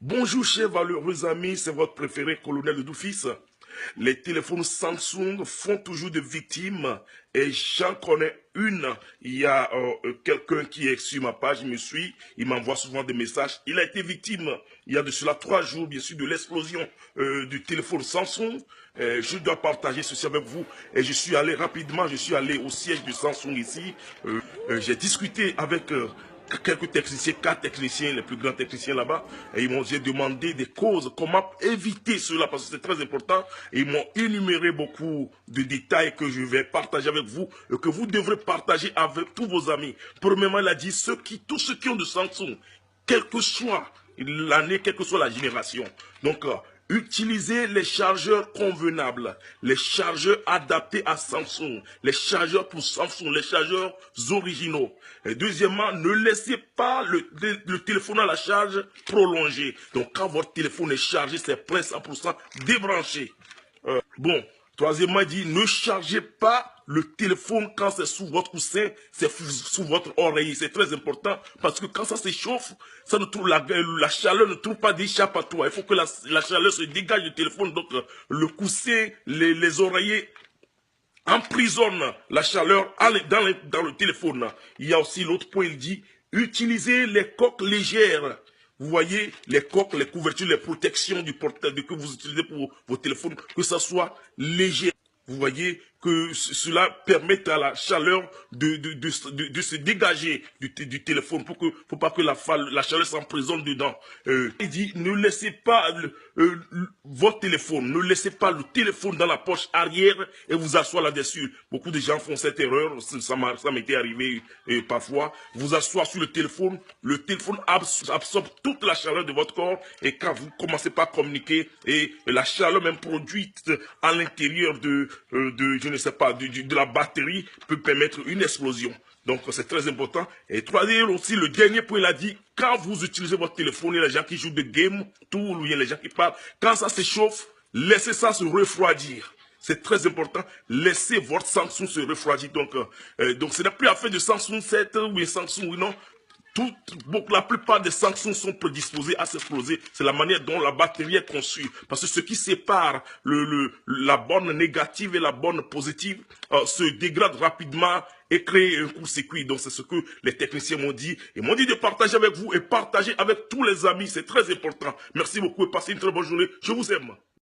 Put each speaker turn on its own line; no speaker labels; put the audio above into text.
Bonjour chers valeureux amis, c'est votre préféré colonel de Doufis. Les téléphones Samsung font toujours des victimes et j'en connais une. Il y a quelqu'un qui est sur ma page, il me suit, il m'envoie souvent des messages. Il a été victime il y a de cela 3 jours, bien sûr, de l'explosion du téléphone Samsung. Je dois partager ceci avec vous et je suis allé rapidement, je suis allé au siège de Samsung ici. J'ai discuté avec quelques techniciens, 4 techniciens, les plus grands techniciens là-bas, et j'ai demandé des causes, comment éviter cela, parce que c'est très important, et ils m'ont énuméré beaucoup de détails que je vais partager avec vous, et que vous devrez partager avec tous vos amis. Premièrement, il a dit, tous ceux qui ont de Samsung, quelle que soit l'année, quelle que soit la génération, donc utilisez les chargeurs convenables, les chargeurs adaptés à Samsung, les chargeurs pour Samsung, les chargeurs originaux. Et deuxièmement, ne laissez pas le téléphone à la charge prolongée. Donc quand votre téléphone est chargé, c'est plein 100%, débranchez. Bon, troisièmement, il dit, ne chargez pas le téléphone quand c'est sous votre coussin, c'est sous votre oreiller. C'est très important parce que quand ça s'échauffe, ça ne trouve la chaleur ne trouve pas d'échappatoire. Il faut que la chaleur se dégage du téléphone. Donc le coussin, les oreillers emprisonnent la chaleur dans le téléphone. Il y a aussi l'autre point, il dit, utilisez les coques légères. Vous voyez, les coques, les couvertures, les protections du portable que vous utilisez pour vos téléphones, que ça soit léger. Vous voyez que cela permet à la chaleur de se dégager du téléphone pour pas que la chaleur s'emprisonne dedans. Il dit, ne laissez pas votre téléphone, ne laissez pas le téléphone dans la poche arrière et vous asseoir là-dessus. Beaucoup de gens font cette erreur, ça m'était arrivé parfois. Vous asseoir sur le téléphone absorbe toute la chaleur de votre corps et quand vous commencez pas à communiquer et la chaleur même produite à l'intérieur je ne sais pas, de la batterie peut permettre une explosion. Donc c'est très important. Et troisième aussi, le dernier point, il a dit, quand vous utilisez votre téléphone, il y a les gens qui jouent des games, il y a les gens qui parlent, quand ça s'échauffe, laissez ça se refroidir. C'est très important. Laissez votre Samsung se refroidir. Donc ce n'est plus affaire de Samsung 7 ou Samsung, non. La plupart des Samsung sont prédisposés à s'exploser. C'est la manière dont la batterie est conçue. Parce que ce qui sépare la borne négative et la borne positive se dégrade rapidement et crée un court-circuit. Donc c'est ce que les techniciens m'ont dit. Ils m'ont dit de partager avec vous et partager avec tous les amis. C'est très important. Merci beaucoup et passez une très bonne journée. Je vous aime.